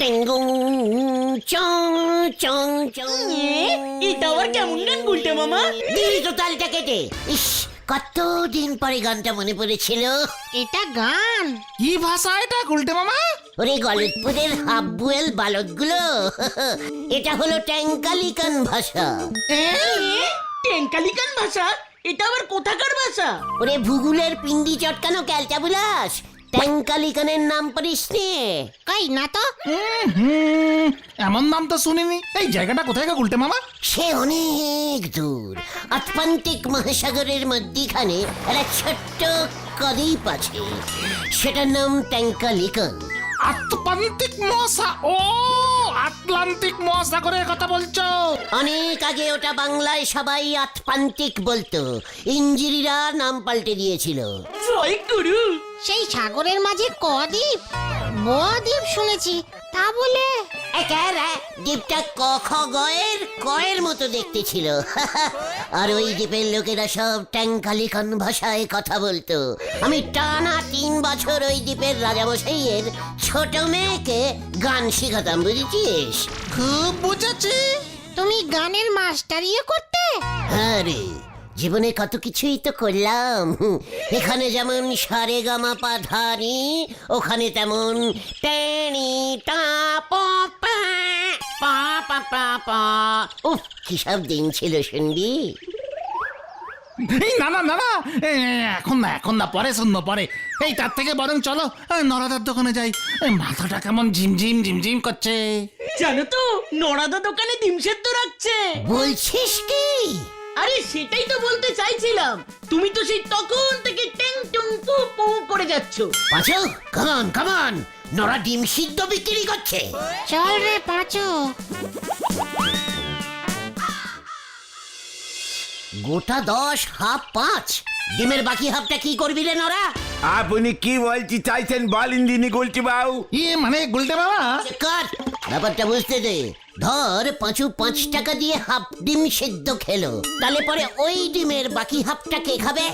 টেঙ্গং চং চং চং। এটা আবার কেমন গান গুলটে মামা? দিলি তো তালটা কেটে। ইস, কতদিন পরে গানটা মনে পড়েছিল। এটা গান? কি ভাষা এটা গুলটে মামা? ওরে গলতপুরের হাফবুয়েল বালকগুলো, এটা হলো ট্যাঙ্কালিকান ভাষা। টেঙ্কালিকান ভাষা? এটা আবার কোথাকার ভাষা? ওরে ভূগোলের পিন্ডি চটকানো ক্যালটা বুলাস, ট্যাঙ্কালিকানের নাম পড়িস নে? কই না তো। এমন নাম তো শুনিনি। এই জায়গাটা কোথায় গো গুলটে মামা? সে অনেক দূর, আটলান্টিক মহাসাগরের মধ্যিখানে একটা ছোট্ট দ্বীপ আছে, সেটার নাম ট্যাঙ্কালিকান। আটলান্টিক ও আটলান্টিক মহাসাগরের কথা বলছো? অনেক আগে ওটা বাংলায় সবাই আটলান্টিক বলতো, ইঞ্জিরিরা নাম পাল্টে দিয়েছিল। জয় গুরু। সেই সাগরের মাঝে কদ্বীপ, বদ্বীপ শুনেছি, তা বলে দ্বীপটা কয়ের মতো দেখতে ছিল। আর ওই দ্বীপের লোকেরা সব ট্যাঙ্কালিকান ভাষায় কথা বলতো। আমি টানা 3 বছর ওই দ্বীপের রাজামশাইয়ের ছোট মেয়েকে গান শেখাতাম, বুঝেছিস? খুব বুঝেছি। তুমি গানের মাস্টারিও করতে? হ্যাঁ রে, জীবনে কত কিছুই তো করলাম। এখানে যেমন সারে গামা পা ধানি, ওখানে তেমন টেনি টা পা পা পা পা পা পা। উফ, কি সব দিন ছিল শুনবি? এই না না না না, এখন না পরে শুনবো পরে। এই তার থেকে বরং চলো নরাদার দোকানে যাই। মাথাটা কেমন ঝিমঝিম ঝিমঝিম করছে। জানো তো নড়াদা দোকানে ডিম সেদ্ধ রাখছে। বলছিস কি? আরে সেটাই তো বলতে চাইছিলাম, তুমি তো সেই তখন থেকে ট্যাং টুং পু পু করে যাচ্ছ। পাঁচু, কামান কামান, নরা ডিম সিদ্ধ বিক্রি করছে। চল রে পাঁচু। গোটা 10 হাফ 5, ডিমের বাকি হাফটা কি করবি রে নরা? আপনি কি বলতে চাইছেন বলেন দিনি গুলটি বাবু? মানে গুলটে মামা, কাট, ব্যাপারটা বুঝতে দে। ধর পাঁচু 5 টাকা দিয়ে হাফ ডিম সেদ্ধ খেলো, তাহলে পরে ওই ডিমের বাকি হাফটা কে খাবে?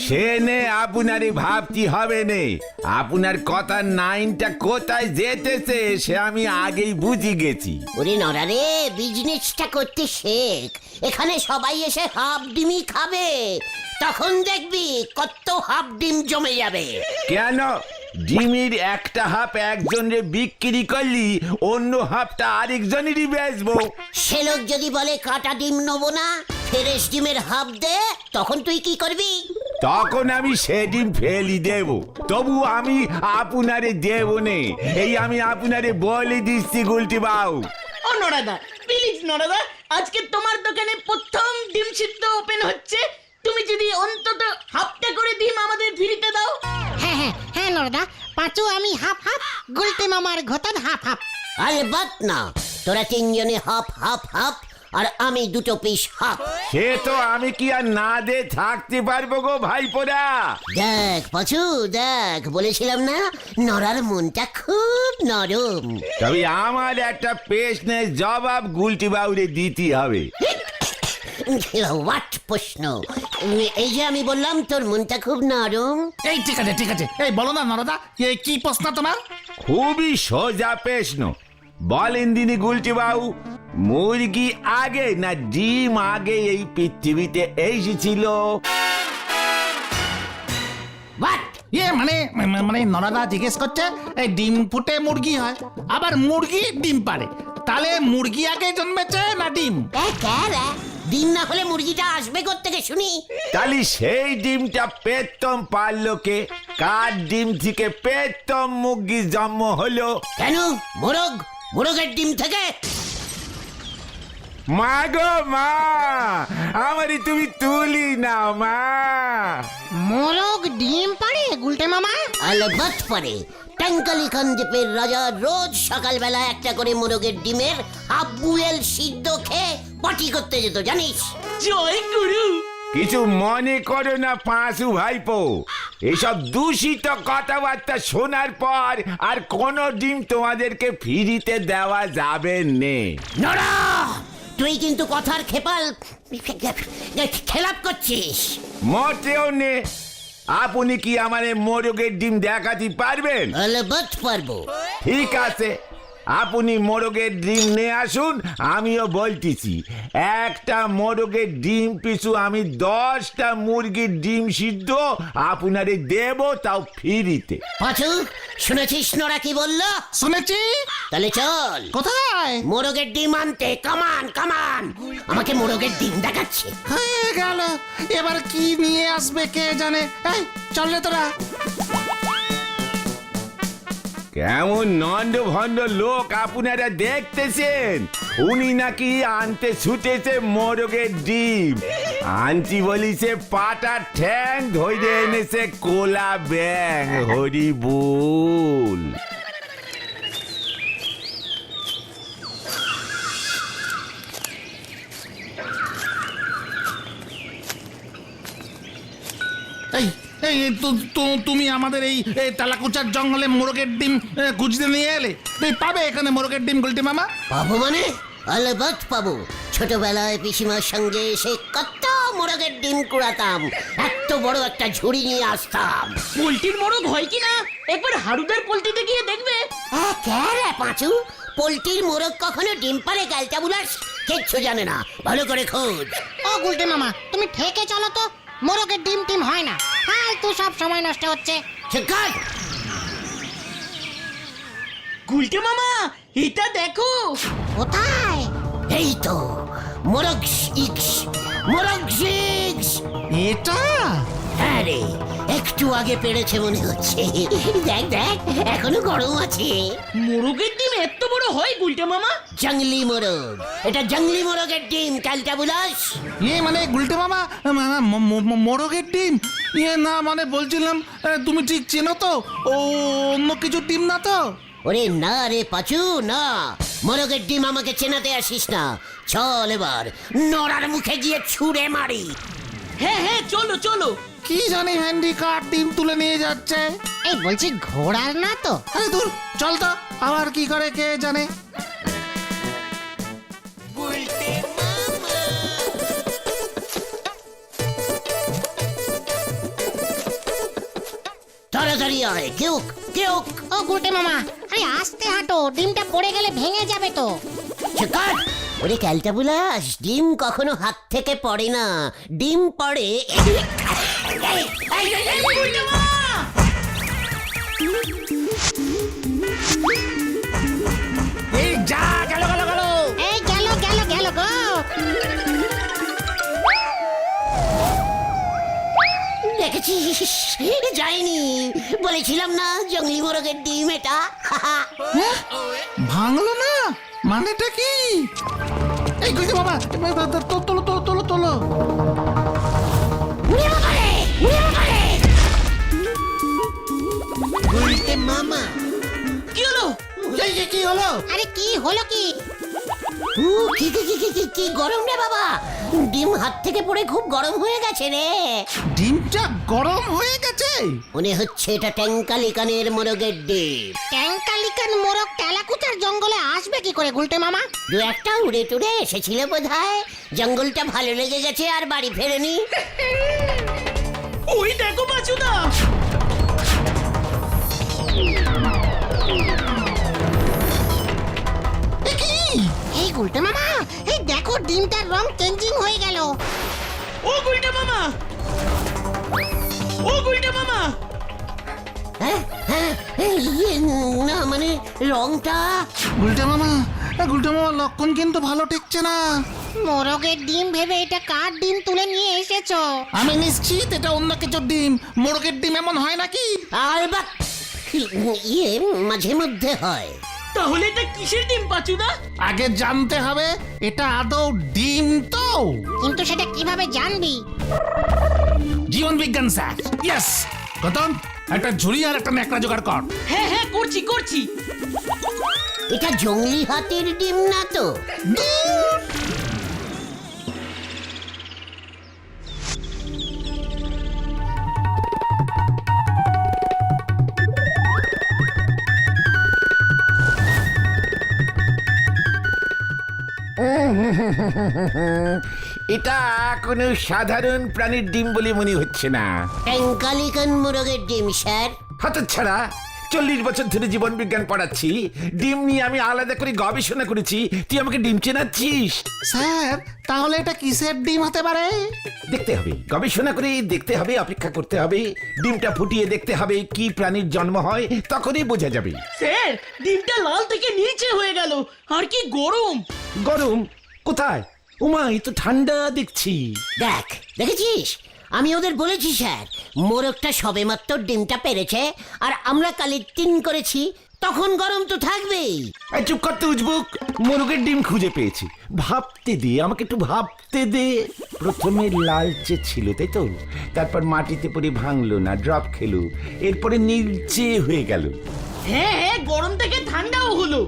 সে নে আপনারই ভাবতে হবে নে। আপনার কথার নাইনটা কোথায় যেতেছে সে আমি আগেই বুঝে গেছি। ওরে নরা রে, বিজনেসটা করতে শেখ। এখানে সবাই এসে হাফ ডিমই খাবে, তখন দেখবি কত হাফ ডিম জমে যাবে। কেন? ডিমের একটা হাফ একজনের বিক্রি করলি অন্য হাফটা আরেকজনেরই বেচবো। সে লোক যদি বলে কাটা ডিম নেবো না, ফ্রেশ ডিমের হাফ দে, তখন তুই কি করবি? তখন আমি সে ডিম ফেলি দেব, তবু আমি আপনারে দেব নে। এই আমি আপনারে বলে দিচ্ছি গুলটি বাবু। ও নড়াদা, প্লিজ নড়াদা, আজকে তোমার দোকানে প্রথম ডিম সিদ্ধ ওপেন হচ্ছে, তুমি যদি অন্তত হাফটা করে ডিম আমাদের ফ্রিতে দাও। হ্যাঁ হ্যাঁ হ্যাঁ নরদা, পাঁচু আমি হাফ হাফ, গুলটে মামার ঘতন হাফ হাফ। আরে বাত না, তোরা 3 জনে হাফ হাফ হাফ, আর আমি 2 পিস হাফ। সে তো আমি কি আর না দে থাকতে পারবো গো ভাইপোরা? দেখ পাঁচু দেখ, বলেছিলাম না নরার মনটা খুব নরম। তবে আমার একটা প্রশ্নের জবাব গুলটি বাবুরে দিতে হবে। হোয়াট প্রশ্ন? এই যে আমি বললাম তোর মনটা খুব নরম। এই ঠিক আছে ঠিক আছে, এই বলো না নরদা, কি প্রশ্ন তোমার? খুবই সোজা প্রশ্ন। বলেন দিনি গুলটি বাবু, মুরগি আগে না ডিম আগে এই পৃথিবীতে এসেছিল? হোয়াট? মানে নরদা জিজ্ঞেস করছে, এই ডিম ফুটে মুরগি হয়, আবার মুরগি ডিম পারে, তাহলে মুরগি আগে জন্মেছে না ডিম? ডিম না হলে মুরগিটা আসবে কোত্থেকে শুনি? তাহলে সেই ডিমটা পেতম পারলো কে? কার ডিম থেকে পেতম মুরগি জন্ম হলো? কেন? মোরগের ডিম থেকে? মা গো মা, আমারই তুমি তুলি নাও মা। মোরগ ডিম পারে গুলটে মামা? আলবাত পারে। ট্যাঙ্কালিকান দ্বীপের রাজা রোজ সকালবেলা একটা করে মোরগের ডিমের হাফ বুয়েল সিদ্ধ খেয়ে পটি করতে যেত, জানিস? জয় গুরু। কিছু মনে করো না পাঁচু ভাইপো, এসব দূষিত কথাবার্তা শোনার পর আর কোনো ডিম তোমাদেরকে ফ্রিতে দেওয়া যাবে নে। নড়া, তুই কিন্তু কথার খেলাপ করছিস। মোটেও নে। আপনি কি আমার মোরগের ডিম দেখাতে পারবেন? আলবাত পারবো। ঠিক আছে, আপনি মোরগের ডিম নিয়ে আসুন, আমিও বলতেছি একটা মোরগের ডিম পিছু আমি 10টা মুরগির ডিম সিদ্ধ আপনারে দেব, তাও ফ্রিতে। পাঁচু, শুনেছিস নোরা কি বললো? শুনেছি। তাহলে চল কোথায়? মোরগের ডিম আনতে। কামান কামান, আমাকে মোরগের ডিম দেখাচ্ছে। হয়ে গেল, এবার কি নিয়ে আসবে কে জানে। এই চল রে তোরা। কেমন নন্দ ভন্ড লোক আপনারা দেখতেছেন, উনি নাকি আনতে ছুটেছে মোরগের ডিম, আনছি বলিছে পাটার ঠ্যাং, ধরে এনেছে কোলা ব্যাং। হরি বল। এই এই তুমি আমাদের এই তালাকুচার জঙ্গলে মোরগের ডিম খুঁজতে নিয়ে এলে। তুমি পাবে এখানে মোরগের ডিম গুলটে মামা? পাবো মানে? আলবাত পাবো। ছোটবেলায় পিসিমার সঙ্গে এসে কত মোরগের ডিম কুড়াতাম, এত বড় একটা ঝুড়ি নিয়ে আসতাম। পোল্ট্রির মোরগ হয় কিনা একবার হারুদার পোল্ট্রিতে গিয়ে দেখবে। রে পাঁচু, পোল্ট্রির মোরগ কখনো ডিম পারে গালটা বুলাস? কিচ্ছু জানে না, ভালো করে খোঁজ। ও গুলটে মামা, তুমি ঠেকে চলো তো, মোরগের ডিম টিম হয় না, ফালতু সব সময় নষ্ট হচ্ছে। ঠিক কর। গুলটে মামা, এটা দেখো। কোথায়? এই তো মোরগ ইক্স, মোরগ সিক্স। এটা? হ্যাঁ রে, একটু আগে পেরেছে মনে হচ্ছে। দেখ দেখ, এখনো গরম আছে। মোরগের ডিম এত বড় হয় গুলটে মামা? জঙ্গলি মোরগ, এটা জঙ্গলি মোরগের ডিম, কালটা বুলাস। মানে গুলটে মামা, মোরগের ডিম? না মানে বলছিলাম, তুমি ঠিক চেনো তো? ও অন্য কিছু ডিম না তো? ওরে না রে পাচু, না, মোরগের ডিম আমাকে চেনাতে আসিস না। চল এবার নড়ার মুখে গিয়ে ছুঁড়ে মারি। হ্যাঁ হ্যাঁ, চলো চলো। কি জানি হ্যান্ডিকার ডিম তুলে নিয়ে যাচ্ছে। এই বলছি ঘোড়ার না তো? আরে দূর, চল তো, আবার কি করে কে জানে। তাড়াতাড়ি আয়, কেউ কেউ। ও গুলটে মামা, আরে আস্তে হাঁটো, ডিমটা পড়ে গেলে ভেঙে যাবে তো। চিকার। ওরে ক্যালটা বুলাস, ডিম কখনো হাত থেকে পড়ে না, ডিম পড়ে। গুলটে মামা! এই যা, গেল গেল গেল। এই গেল গেল গেল গো। দেখেছিস, যায়নি। বলেছিলাম না জঙ্গলি মোরগের ডিম এটা। ভাঙলো না? মানেটা কি? এই গুলটে মামা, তোলো তোলো তোলো তোলো। উল্টে মামা। কি হলো? কি হলো? আরে কি হলো কি? কি গরম রে বাবা, ডিম হাত থেকে পড়ে খুব গরম হয়ে গেছে রে। ডিমটা গরম হয়ে গেছে? মনে হচ্ছে এটা ট্যাঙ্কালিকানের মোরগের ডিম। ট্যাঙ্কালিকান মোরগ তেলাকুচার জঙ্গলে আসবে কি করে গুলটে মামা? দু একটা উড়ে টুড়ে এসেছিল বোধহয়, জঙ্গলটা ভালো লেগে গেছে আর বাড়ি ফেরেনি। ওই দেখো বাচুদা। এই গুলটে মামা, এই দেখো ডিমটার রং চেঞ্জিং হয়ে গেল। ও গুলটে মামা, ও গুলটে মামা! হ্যাঁ হ্যাঁ, ইয়ে, না মানে রংটা। গুলটে মামা, গুলটে মামা, লক্ষণ কিন্তু ভালো ঠেকছে না। মোরগের ডিম ভেবে এটা কার ডিম তুলে নিয়ে এসেছো? আমি নিশ্চিত এটা অন্য কিছুর ডিম। মোরগের ডিম এমন হয় নাকি? আর বা ইয়ে মাঝে মধ্যে হয়। তাহলে এটা কিসের ডিম পাচুদা? আগে জানতে হবে এটা আদৌ ডিম তো। কিন্তু সেটা কিভাবে জানবি? জীবন বিজ্ঞান স্যার। ইয়েস। গতন, একটা ঝুড়ি আর একটা ন্যাকড়া জোগাড় কর। হ্যাঁ হ্যাঁ, করছি করছি। এটা জঙ্গলি হাতির ডিম না তো? এটা কোনো সাধারণ প্রাণীর ডিম বলে মনে হচ্ছে না। ট্যাঙ্কালিকান মোরগের ডিম স্যার। হতচ্ছাড়া, 40 বছর ধরে জীবন বিজ্ঞান পড়াচ্ছি, ডিম নিয়ে আমি আলাদা করে গবেষণা করেছি, তুই আমাকে ডিম চেনাচ্ছিস? স্যার তাহলে এটা কিসের ডিম হতে পারে? দেখতে হবে, গবেষণা করে দেখতে হবে, অপেক্ষা করতে হবে, ডিমটা ফুটিয়ে দেখতে হবে কি প্রাণীর জন্ম হয়, তখনই বোঝা যাবে। স্যার ডিমটা লাল থেকে নীলচে হয়ে গেল, আর কি গরম! গরম কোথায়? উমা, এই তো ঠান্ডা দেখছি। দেখেছিস, আমি ওদের বলেছি স্যার, মোরগটা সবেমাত্র ডিমটা পেরেছে আর আমরা কালি 3 করেছি, তখন গরম তো থাকবেই। এই চুপ করতে উজবুক, মোরগের ডিম খুঁজে পেয়েছি। ভাবতে দে, আমাকে একটু ভাবতে দে। প্রথমে লালচে ছিল, তাই তো? তারপর মাটিতে পড়ে ভাঙলো না, ড্রপ খেলো, এরপরে নীলচে হয়ে গেল। হ্যাঁ হ্যাঁ, গরম থেকে ঠান্ডাও হলো।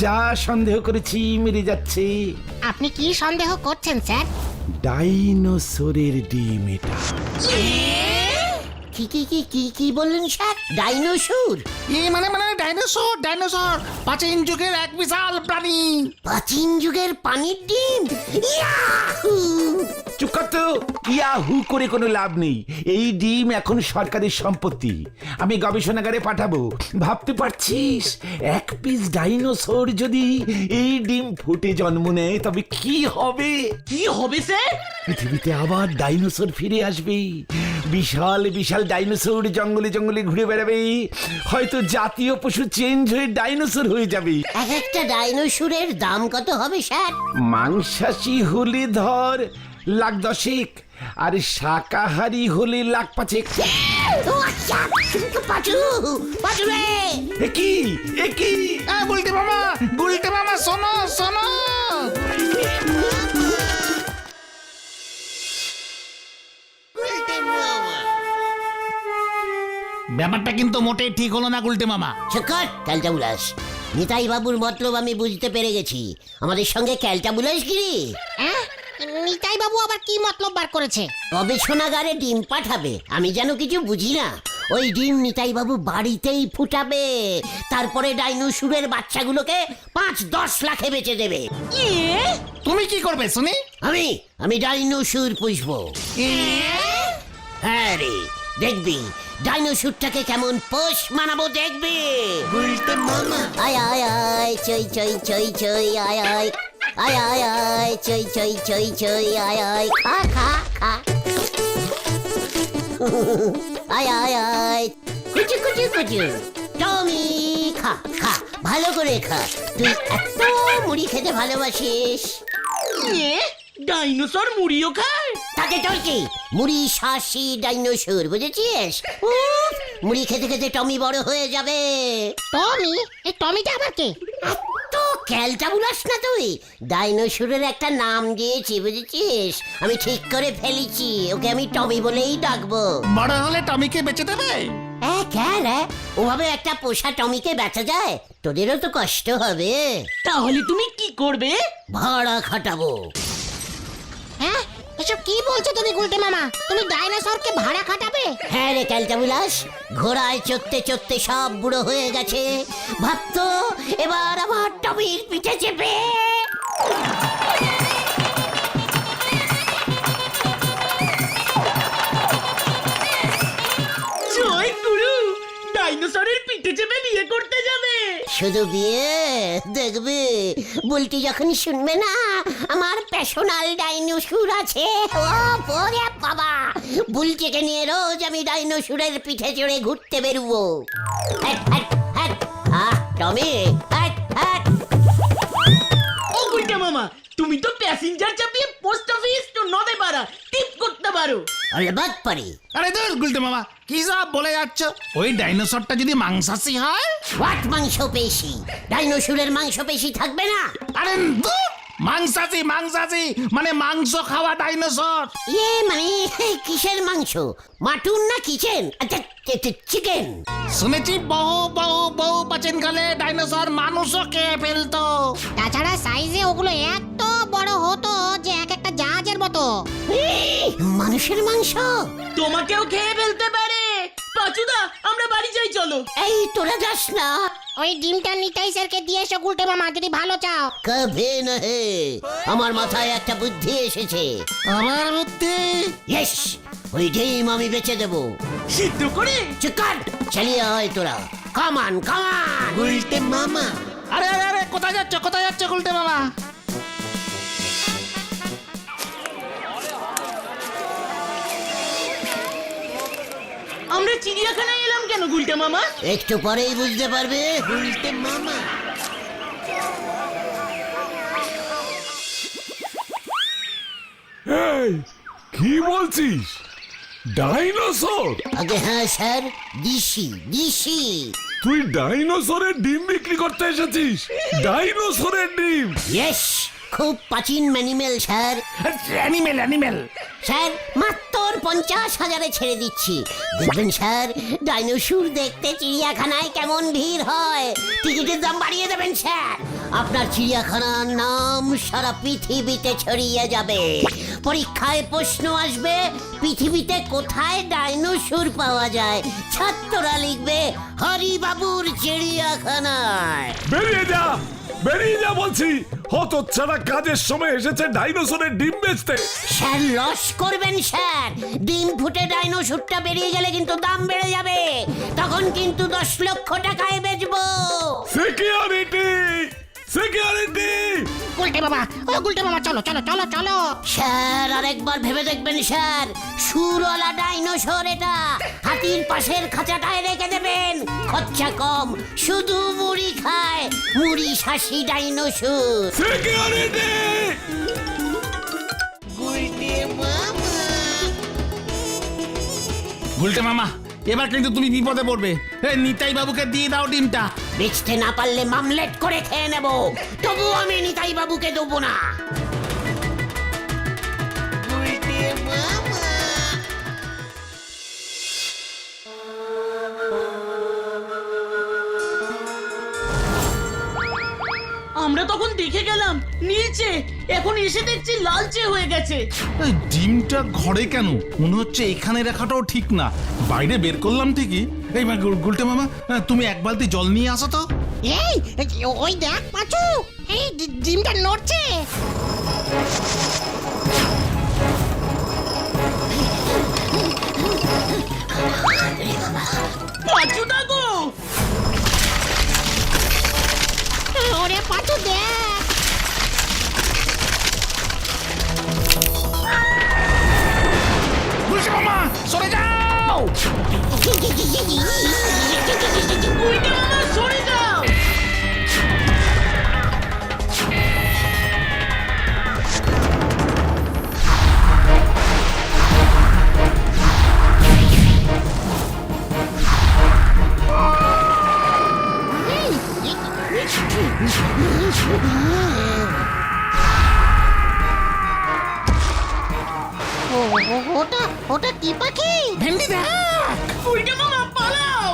যা সন্দেহ করেছি মেরে যাচ্ছে। আপনি কি সন্দেহ করছেন স্যার? ডাইনোসরের ডিম এটা। কি কি কি কি কি বললেন স্যার? ডাইনোসর? মানে ডাইনোসর, ডাইনোসর প্রাচীন যুগের এক বিশাল প্রাণী। প্রাচীন যুগের পানির ডিম? ইয়াহু! চুপ কর তো, ইয়াহু করে কোনো লাভ নেই। এই ডিম এখন সরকারের সম্পত্তি, আমি গবেষণাগারে পাঠাবো। ভাবতে পারছিস, 1 পিস ডাইনোসর যদি এই ডিম ফুটে জন্ম নেয় তবে কি হবে? কি হবে স্যার? পৃথিবীতে আবার ডাইনোসর ফিরে আসবে। বিশাল বিশাল ডাইনোসর জঙ্গলে জঙ্গলে ঘুরে বেড়াবে। হয়তো জাতীয় পশু চেঞ্জ হয়ে ডাইনোসর হয়ে যাবে। এক একটা ডাইনোসরের দাম কত হবে স্যার? মাংসাশী হলে ধর 10,00,000, আর শাকাহারি হলে 5,00,000। ও আচ্ছা, পাচু পাচু রে! একই গুলটে মামা শোনো শোনো। ব্যাপারটা কিন্তু মোটেই ঠিক হলো না গুলটে মামা। চকর ক্যালটা বুলাস, নিতাই বাবুর মতলব আমি বুঝতে পেরে গেছি। আমাদের সঙ্গে ক্যালটা বুলাস গিরি। নিতাই বাবু আবার কি মতলব বার করেছে? গবেষণাগারে ডিম পাঠাবে, আমি যেন কিছু বুঝি না। ওই ডিম নিতাই বাবু বাড়িতেই ফুটাবে, তারপরে ডাইনোসরের বাচ্চাগুলোকে 5-10 লাখে বেচে দেবে। তুমি কি করবে শুনি? আমি ডাইনোসর পুষবো। হ্যাঁ রে, দেখবি ডাইনোসরটাকে কেমন পোষ মানাবো, দেখবি। আয় আয় আয় চই চই চই চই আয় আয়, আয় আয় আয় চই চই চই চই আয় আয়, খা খা খা। আয় আয় আয় কুচু কুচু কুচু। টমি খা খা, ভালো করে খা। তুই এত মুড়ি খেতে ভালোবাসিস। ডাইনোসর মুড়িও খায়? তাতে তোর কি? মুড়ি শাসি ডাইনোসর, বুঝেছিস? উফ, মুড়ি খেতে খেতে টমি বড় হয়ে যাবে। টমি? এই টমিটা আবার কে? তো ক্যালটা বুলাস না তুই? ডাইনোসরের একটা নাম দিয়েছি, বুঝেছিস? আমি ঠিক করে ফেলেছি, ওকে আমি টমি বলেই ডাকবো। বড় হলে টমিকে বেচে দেবে? ক্যাল ওভাবে একটা পোষা টমিকে বেচা যায়? তোদেরও তো কষ্ট হবে। তাহলে তুমি কি করবে? ভাড়া খাটাবো। হ্যাঁ, এসব কি বলছো তুমি গুলটে মামা? তুমি ডাইনোসরকে ভাড়া খাটাবে? হ্যাঁ রে ক্যালটা বুলাস, ঘোড়ায় চড়তে চড়তে সব বুড়ো হয়ে গেছে, ভাবতো এবার আমার টমির পিঠে চেপে। জয় গুরু, ডাইনোসরের পিঠে চেপে বিয়ে করতে যাবে। শুধু বিয়ে দেখবে, বুলটি যখন শুনবে না আমার প্যাশনাল ডাইনোসর আছে, ও ওরে বাবা, বুলটিকে নিয়ে রোজ আমি ডাইনোসরের পিঠে চড়ে ঘুরতে বেরুবো। হ্যাট হ্যাট হ্যাট, টমি হ্যাট হ্যাট। ও গুলটে মামা, তুমি তো প্যাসেঞ্জার চাপিয়ে পোস্ট অফিস টু নদে পাড়া টিপ করতে পারো। অলবাত পারি। আরে দূর গুলটে মামা, কি সব বলে যাচ্ছ? ওই ডাইনোসরটা যদি মাংসাশী হয়? হোয়াট মাংসপেশি? ডাইনোসরের মাংসপেশি থাকবে না? আরে দূর, মাংসাশী মানে মাংস খাওয়া ডাইনোসর। মানে কিসের মাংস? মাটুন না কিচেন? আচ্ছা চিকেন। শুনেছি বহু প্রাচীনকালে ডাইনোসর মানুষও খেয়ে ফেলতো। তাছাড়া সাইজে ওগুলো এত বড় হতো যে এক একটা জাহাজের মতো। মানুষের মাংস? তোমাকেও খেয়ে ফেলতে পারে। পাচুদা, আমরা বাড়ি যাই, চলো। এই তোরা যাস না। ওই ডিমটা নিতাই স্যারকে দিয়ে এসো গুলটে মামা, যদি ভালো চাও। কবে না হে, আমার মাথায় একটা বুদ্ধি এসেছে। আমার বুদ্ধি? ইয়েস, ওই ডিম আমি বেচে দেবো। সিদ্ধ করে? চিকার চালিয়ে হয় তোরা, কামান কামান। উল্টে মামা। আরে আরে আরে কোথায় যাচ্ছে গুলটে মামা? আমরা চিড়িয়াখানায় এলাম কেন গুলটে মামা? একটু পরেই বুঝতে পারবে। উল্টে মামা। এই কি বলছিস? ডাইনোসর? আগে হ্যাঁ স্যার, দিশি দিশি। তুই ডাইনোসরের ডিম বিক্রি করতে এসেছিস? ডাইনোসরের ডিম? ইয়েস, খুব প্রাচীন ম্যানিমেল স্যার। অ্যানিমেল। স্যার মাত্র 50,000-এ ছেড়ে দিচ্ছি। দেখবেন স্যার, ডাইনোসর দেখতে চিড়িয়াখানায় কেমন ভিড় হয়। টিকিটের দাম বাড়িয়ে দেবেন স্যার। আপনার চিড়িয়াখানার নাম সারা পৃথিবীতে ছড়িয়ে যাবে। পরীক্ষায় প্রশ্ন আসবে, পৃথিবীতে কোথায় ডাইনোসর পাওয়া যায়? ছাত্ররা লিখবে হরিবাবুর চিড়িয়াখানায়। বেরিয়ে যা বলছি। হতচ্ছাড়া কাজের সময় এসেছে ডাইনোসরের ডিম বেচতে। স্যার লস করবেন স্যার। ডিম ফুটে ডাইনোসরটা বেরিয়ে গেলে কিন্তু দাম বেড়ে যাবে। তখন কিন্তু 10 লক্ষ টাকায় বেচবো। সিকিউরিটি! গুলটে মামা, ও গুলটে মামা, চলো চলো চলো চলো। স্যার আরেকবার ভেবে দেখবেন স্যার, সুরওয়ালা ডাইনোসর এটা। হাতির পাশের খাঁচাটায় রেখে দেবেন, খরচা কম, শুধু মুড়ি খায়। মুড়ি শাসি ডাইনোসর। সিকিউরিটি! গুলটে মামা, এবার কিন্তু তুমি বিপদে পড়বে। নিতাই বাবুকে দিয়ে দাও ডিমটা। বেচতে না পারলে মামলেট করে খেয়ে নেব। তবু আমি নিতাই বাবুকে দেবো না। আমরা তখন দেখে গেলাম নীলচে, এখন এসে দেখছি লালচে হয়ে গেছে। এই ডিমটা ঘরে কেন? মনে হচ্ছে এখানে রাখাটাও ঠিক না। বাইরে বের করলাম ঠিকই। এই গুলটে মামা, তুমি এক বালতি জল নিয়ে আসো তো। এই ওই দেখ পাচু, এই ডিমটা নড়ছে। পাঁচুদা গো! ওরে পাচু দেখ। গুলটে মামা সরে যাও। উল্টে মামা সরে যাও! ওটা কি পাখি? ভেন্ডি দেখ। উল্টে মামা পালাও!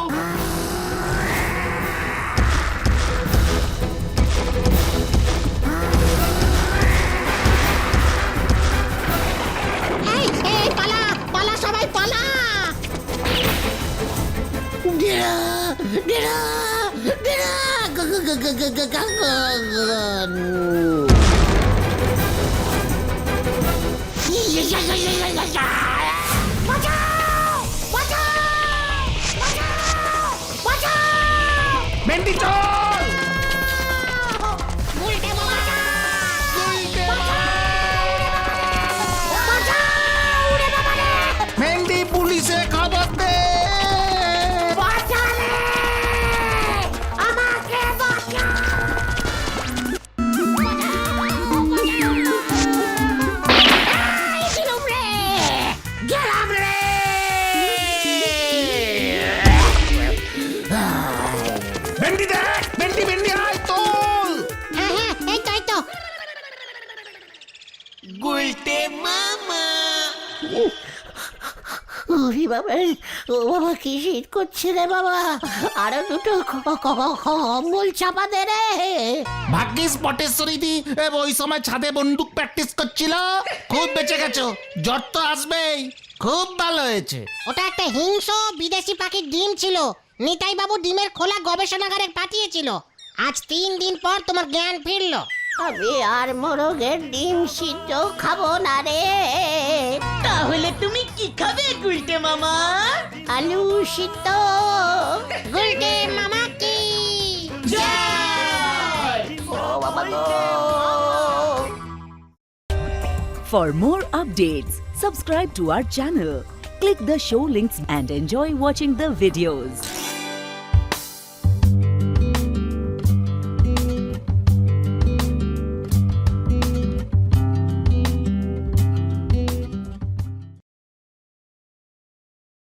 এই পালা পালা, সবাই পালা। ডেরা ডেরা ডেরা। ভেন্ডি চল। গুলটে মামা, ভেন্ডি পুলিশে খবর দে। ভেন্ডি দেখ, ভেন্ডি আয় তোল। হ্যাঁ হ্যাঁ, এই তো এই তো। গুলটে মামা! ওরে বাবা, ও বাবা কি শীত করছে রে বাবা। আরো দুটো কম্বল চাপা দে রে। ভাগ্যিস পটেশ্বরী দি ওই সময় ছাদে বন্দুক প্র্যাকটিস করছিল। খুব বেঁচে গেছো, জ্বর তো আসবেই। খুব ভালো হয়েছে। ওটা একটা হিংস্র বিদেশি পাখির ডিম ছিল। নিতাই বাবু ডিমের খোলা গবেষণাগারে পাঠিয়েছিল। আজ 3 দিন পর তোমার জ্ঞান ফিরলো। আমি আর মোরগের ডিম সিদ্ধ খাবো না রে। তাহলে তুমি কি খাবে গুলটে মামা? আলু সিদ্ধ। গুলটে মামা কি ও বাবা গো। For more updates, subscribe to our channel, click the show links and enjoy watching the videos.